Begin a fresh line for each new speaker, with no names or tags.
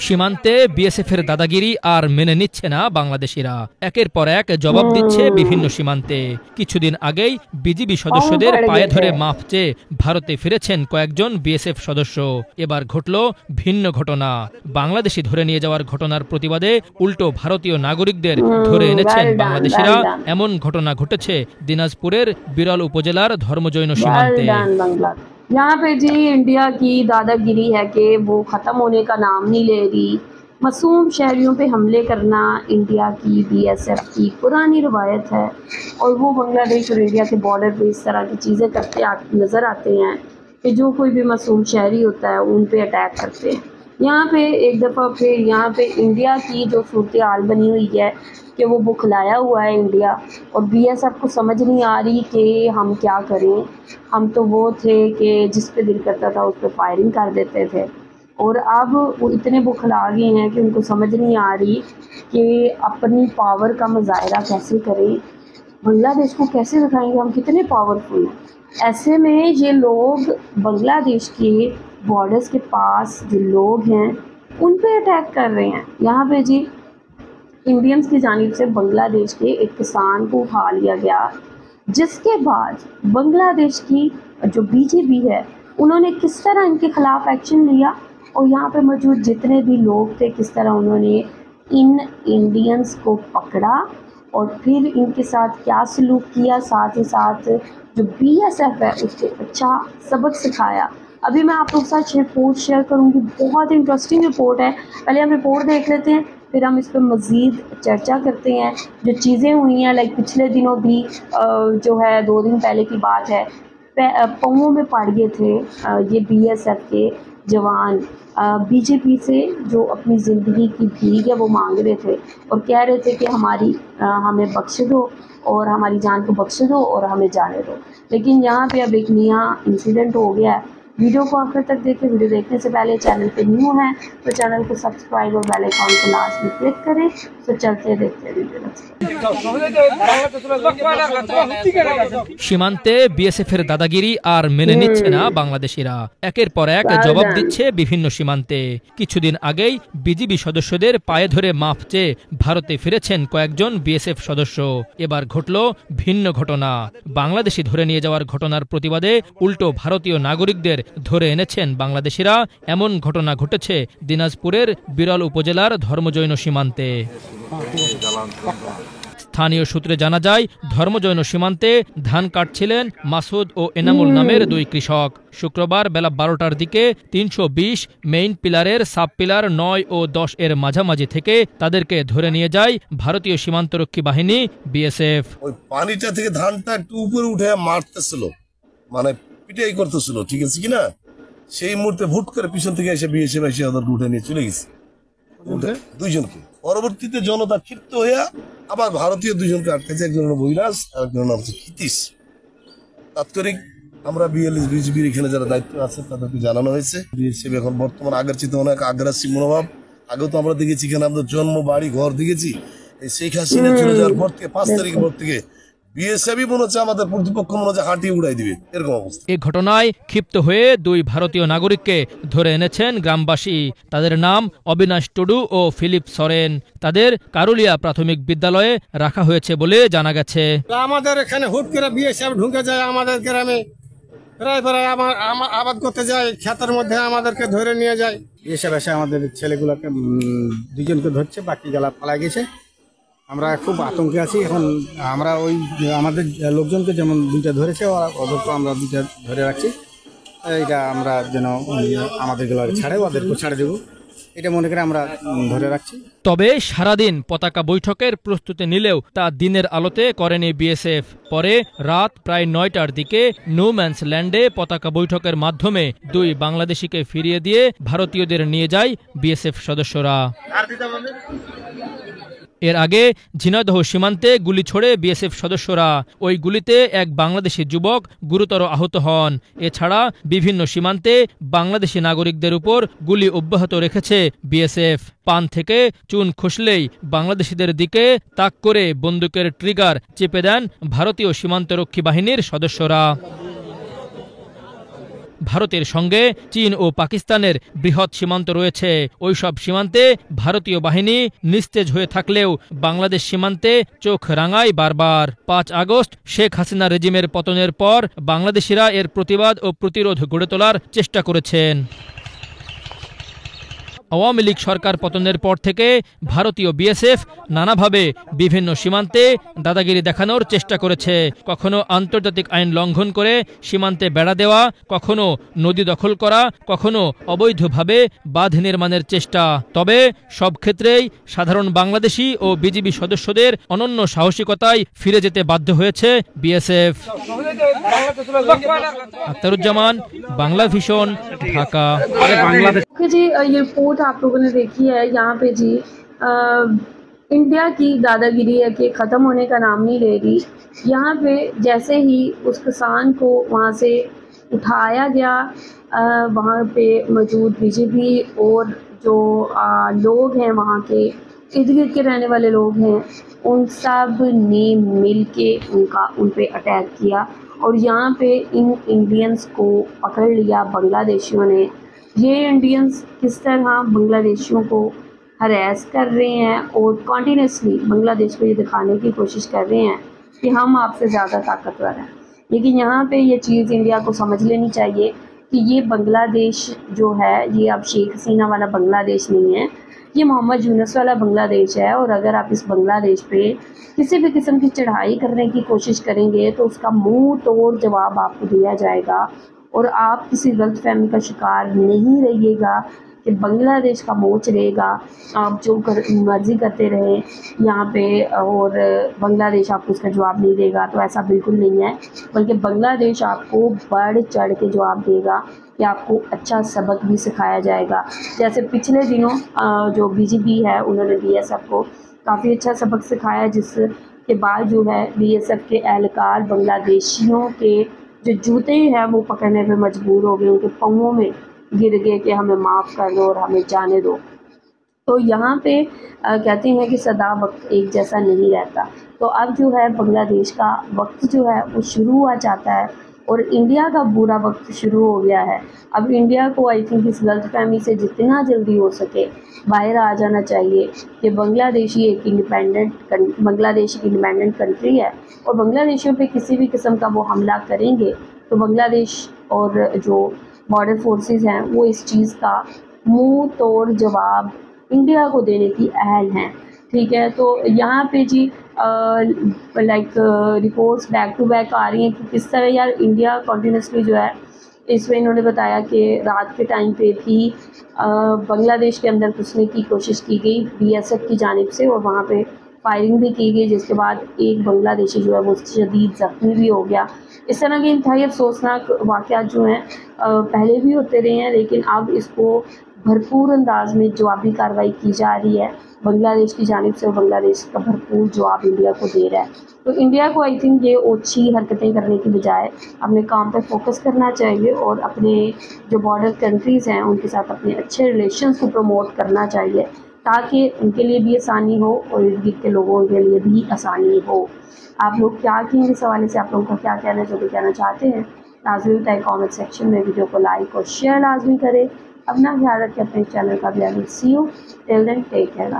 সীমান্তে বিএসএফের দাদাগিরি আর মেনে নিচ্ছে না বাংলাদেশিরা। একের পর এক জবাব দিচ্ছে বিভিন্ন সীমান্তে। কিছুদিন আগেই বিজিবি সদস্যদের পায়ে ধরে মাফ চেয়ে ভারতে ফিরেছেন কয়েকজন বিএসএফ সদস্য। এবার ঘটল ভিন্ন ঘটনা। বাংলাদেশি ধরে নিয়ে যাওয়ার ঘটনার প্রতিবাদে উল্টো ভারতীয় নাগরিকদের ধরে এনেছেন বাংলাদেশিরা। এমন ঘটনা ঘটেছে দিনাজপুরের বিরল উপজেলার ধর্মজৈন সীমান্তে।
यहाँ पे जी इंडिया की दादागिरी है कि वो ख़त्म होने का नाम नहीं ले रही। मासूम शहरियों पे हमले करना इंडिया की बीएसएफ की पुरानी रवायत है और वो बांग्लादेश और इंडिया के बॉर्डर पे इस तरह की चीज़ें करते नज़र आते हैं कि जो कोई भी मासूम शहरी होता है उन पे अटैक करते हैं। यहाँ पे एक दफ़ा फिर यहाँ पे इंडिया की जो सूरत हाल बनी हुई है कि वो बुखलाया हुआ है इंडिया, और बीएसएफ को समझ नहीं आ रही कि हम क्या करें। हम तो वो थे कि जिस पे दिल करता था उस पर फायरिंग कर देते थे, और अब वो इतने बुखला गए हैं कि उनको समझ नहीं आ रही कि अपनी पावर का मुजाहरा कैसे करें, बांग्लादेश को कैसे दिखाएंगे हम कितने पावरफुल हैं। ऐसे में ये लोग बांग्लादेश के बॉर्डर्स के पास जो लोग हैं उन पे अटैक कर रहे हैं। यहाँ पे जी इंडियंस की जानिब से बांग्लादेश के एक किसान को उठा लिया गया, जिसके बाद बांग्लादेश की जो बीजेपी है उन्होंने किस तरह इनके ख़िलाफ़ एक्शन लिया, और यहाँ पे मौजूद जितने भी लोग थे किस तरह उन्होंने इन इंडियंस को पकड़ा और फिर इनके साथ क्या सलूक किया, साथ ही साथ जो बीएसएफ है उसको अच्छा सबक सिखाया। अभी मैं आप लोग के साथ रिपोर्ट शेयर करूँगी, बहुत इंटरेस्टिंग रिपोर्ट है। पहले हम रिपोर्ट देख लेते हैं, फिर हम इस पर मज़ीद चर्चा करते हैं। जो चीज़ें हुई हैं लाइक पिछले दिनों भी जो है 2 दिन पहले की बात है, पौंगों में पड़ गए थे ये बीएसएफ के जवान बीजेपी से जो अपनी ज़िंदगी की भीख है वो मांग रहे थे और कह रहे थे कि हमें बख्श दो और हमारी जान को बख्श दो और हमें जाने दो। लेकिन यहाँ पे अब एक नया इंसिडेंट हो गया है। वीडियो को आखिर तक देखें। वीडियो देखने से पहले चैनल पे न्यू हैं तो चैनल को सब्सक्राइब और बेल आइकन को लास्ट में क्लिक करें। तो चलते देखते वीडियो।
সীমান্তে বিএসএফের দাদাগিরি আর মেনে নিচ্ছে না বাংলাদেশিরা। একের পর এক জবাব দিচ্ছে বিভিন্ন সীমান্তে। কিছুদিন আগেই বিজিবি সদস্যদের পায়ে ধরে মাফ চেয়ে ভারতে ফিরেছেন কয়েকজন বিএসএফ সদস্য। এবার ঘটল ভিন্ন ঘটনা। বাংলাদেশি ধরে নিয়ে যাওয়ার ঘটনার প্রতিবাদে উল্টো ভারতীয় নাগরিকদের ধরে এনেছেন বাংলাদেশিরা। এমন ঘটনা ঘটেছে দিনাজপুরের বিরল উপজেলার ধর্মজৈন সীমান্তে। স্থানীয় সূত্রে জানা যায়, ধর্মজৈন সীমান্তে ধান কাটছিলেন মাসুদ ও এনামুল নামের 2 কৃষক। শুক্রবার বেলা 12টার দিকে 320 মেইন পিলারের সাব পিলার 9 ও 10 এর মাঝামাঝি থেকে তাদেরকে ধরে নিয়ে যায় ভারতীয় সীমান্তরক্ষী বাহিনী বিএসএফ।
ওই পানিটা থেকে ধানটা একটু উপরে উঠে মারতেছিল, মানে পিটাই করতেছিল, ঠিক আছে কিনা। সেই মুহূর্তে ভুট করে পিছন থেকে এসে বিএসএফ এসে ওদের উঠে নিয়ে চলে গেছে, 2জনকে। পরবর্তীতে জনতা ক্ষিপ্ত হইয়া আবার ভারতীয় 2জনকে আটকেছে, একজন বৈরাজ আর একজন নাম হচ্ছে ক্ষিতিশ। তাৎক্ষণিক আমরা বিজিবির এখানে যারা দায়িত্ব আছে তাদেরকে জানানো হয়েছে। বিএসএফ এখন বর্তমান আগের চেয়ে অনেক আগ্রাসী মনোভাব। আগেও তো আমরা দেখেছি এখানে আমাদের জন্ম বাড়ি ঘর দেখেছি। এই শেখ হাসিনা চলে যাওয়ার পর থেকে 5 তারিখের পর থেকে বিএসএফই মনে হচ্ছে আমাদের প্রতিপক্ষ মনে হচ্ছে হাঁটিয়ে উড়াই দিবে, এরকম অবস্থা।
এই ঘটনায় ক্ষিপ্ত হয়ে 2 ভারতীয় নাগরিককে ধরে এনেছেন গ্রামবাসী। তাদের নাম অবিনাশ টুডু ও ফিলিপ সরেন। তাদের কারুলিয়া প্রাথমিক বিদ্যালয়ে রাখা হয়েছে বলে জানা গেছে।
আমাদের এখানে হুট করে বিএসএফ ঢুকে যায় আমাদের গ্রামে, প্রায় আবাদ করতে যায়, ক্ষেতের মধ্যে আমাদেরকে ধরে নিয়ে যায়। বিএসএফ এসে আমাদের ছেলেগুলোকে 2জনকে ধরছে, বাকি গেলা পালা গেছে। আমরা খুব আতঙ্কে আছি এখন। আমরা ওই আমাদের লোকজনকে যেমন 2টা ধরেছে ওদেরকে আমরা 2টা ধরে রাখছি। এটা আমরা যেন আমাদেরগুলো ছাড়ে ওদেরকে ছাড়ে দেবো, এটা মনে করে আমরা ধরে রাখছি।
তবে সারাদিন পতাকা বৈঠকের প্রস্তুতি নিলেও তা দিনের আলোতে করেনি বিএসএফ। পরে রাত প্রায় 9টার দিকে নো ম্যানস ল্যান্ডে পতাকা বৈঠকের মাধ্যমে 2 বাংলাদেশিকে ফিরিয়ে দিয়ে ভারতীয়দের নিয়ে যায় বিএসএফ সদস্যরা। এর আগে ঝিনাইদহ সীমান্তে গুলি ছোড়ে বিএসএফ সদস্যরা। ওই গুলিতে এক বাংলাদেশি যুবক গুরুতর আহত হন। এছাড়া বিভিন্ন সীমান্তে বাংলাদেশি নাগরিকদের উপর গুলি অব্যাহত রেখেছে বিএসএফ। পান থেকে চুন খসলেই বাংলাদেশিদের দিকে তাক করে বন্দুকের ট্রিগার চেপে দেন ভারতীয় সীমান্তরক্ষী বাহিনীর সদস্যরা। ভারতের সঙ্গে চীন ও পাকিস্তানের বৃহৎ সীমান্ত রয়েছে। ওইসব সীমান্তে ভারতীয় বাহিনী নিস্তেজ হয়ে থাকলেও বাংলাদেশ সীমান্তে চোখ রাঙায় বারবার। 5 আগস্ট শেখ হাসিনা রেজিমের পতনের পর বাংলাদেশিরা এর প্রতিবাদ ও প্রতিরোধ গড়ে তোলার চেষ্টা করেছেন। আওয়ামী লীগ সরকার পতনের পর থেকে ভারতীয় বিএসএফ নানাভাবে বিভিন্ন সীমান্তে দাদাগিরি দেখানোর চেষ্টা করেছে। কখনো আন্তর্জাতিক আইন লঙ্ঘন করে সীমান্তে বেড়া দেওয়া, কখনো নদী দখল করা, কখনো অবৈধভাবে বাঁধ নির্মাণের চেষ্টা। তবে সব ক্ষেত্রেই সাধারণ বাংলাদেশি ও বিজিবি সদস্যদের অনন্য সাহসিকতায় ফিরে যেতে বাধ্য হয়েছে বিএসএফ। আখতারুজ্জামান, বাংলা ভিশন, ঢাকা।
जी ये रिपोर्ट आप लोगों ने देखी है। यहाँ पे जी इंडिया की दादागिरी है कि ख़त्म होने का नाम नहीं ले रही। यहाँ पे जैसे ही उस किसान को वहाँ से उठाया गया, वहाँ पे मौजूद बीजेपी और जो लोग हैं वहाँ के इर्द गिर्द के रहने वाले लोग हैं, उन सब ने मिल के उन पे अटैक किया और यहाँ पे इन इंडियंस को पकड़ लिया बांग्लादेशियों ने। ये इंडियंस किस तरह बांग्लादेशियों को हरेस कर रहे हैं और कॉन्टीन्यूसली बांग्लादेश को ये दिखाने की कोशिश कर रहे हैं कि हम आपसे ज़्यादा ताकतवर हैं। लेकिन यहाँ पे ये चीज़ इंडिया को समझ लेनी चाहिए कि ये बांग्लादेश जो है ये अब शेख हसीना वाला बांग्लादेश नहीं है, ये मोहम्मद यूनुस वाला बांग्लादेश है। और अगर आप इस बांग्लादेश पे किसी भी किस्म की चढ़ाई करने की कोशिश करेंगे तो उसका मुंह तोड़ जवाब आपको दिया जाएगा और आप किसी गलतफहमी का शिकार नहीं रहिएगा कि बांग्लादेश का मोच रहेगा, आप जो मर्ज़ी करते रहें यहाँ पे और बांग्लादेश आपको उसका जवाब नहीं देगा। तो ऐसा बिल्कुल नहीं है, बल्कि बांग्लादेश आपको बढ़ चढ़ के जवाब देगा कि आपको अच्छा सबक भी सिखाया जाएगा। जैसे पिछले दिनों जो बीजेपी है उन्होंने बीएसएफ को काफ़ी अच्छा सबक सिखाया, जिसके बाद जो है बीएसएफ के एहलकार बांग्लादेशियों के जो जूते हैं वो पकड़ने पे मजबूर हो गए, उनके पाँवों में गिर गए कि हमें माफ़ कर दो और हमें जाने दो। तो यहाँ पे कहते हैं कि सदा वक्त एक जैसा नहीं रहता। तो अब जो है बांग्लादेश का वक्त जो है वो शुरू हुआ चाहता है और इंडिया का बुरा वक्त शुरू हो गया है। अब इंडिया को आई थिंक इस गलतफहमी से जितना जल्दी हो सके बाहर आ जाना चाहिए कि बांग्लादेश एक इंडिपेंडेंट कंट्री है और बांग्लादेशियों पे किसी भी किस्म का वो हमला करेंगे तो बांग्लादेश और जो बॉर्डर फोर्सेस हैं वो इस चीज़ का मुंह तोड़ जवाब इंडिया को देने की अहल हैं। ठीक है, तो यहाँ पे जी रिपोर्ट्स बैक टू बैक आ रही हैं कि किस तरह यार इंडिया कॉन्टीन्यूसली जो है, इसमें इन्होंने बताया कि रात के टाइम पे भी बांग्लादेश के अंदर घुसने की कोशिश की गई बीएसएफ की जानिब से और वहाँ पे फायरिंग भी की गई, जिसके बाद एक बांग्लादेशी जो है वो शदीद ज़ख्मी भी हो गया। इस तरह के इंतहाई अफसोसनाक वाक़यात जो हैं पहले भी होते रहे हैं, लेकिन अब इसको भरपूर अंदाज में जवाबी कार्रवाई की जा रही है बांग्लादेश की जानिब से और बांग्लादेश का भरपूर जवाब इंडिया को दे रहा है। तो इंडिया को आई थिंक ये ओछी हरकतें करने की बजाय अपने काम पर फोकस करना चाहिए और अपने जो बॉर्डर कंट्रीज़ हैं उनके साथ अपने अच्छे रिलेशंस को प्रमोट करना चाहिए ताकि उनके लिए भी आसानी हो और इर्द गिर्द के लोगों के लिए भी आसानी हो। आप लोग क्या कहेंगे इस हवाले से, आप लोगों का क्या कहना है, जो भी कहना चाहते हैं लाजमी बताएं कमेंट सेक्शन में। वीडियो को लाइक और शेयर लाजमी करें। अपना ख्याल रखें, अपने चैनल का भी। See you till then, take care.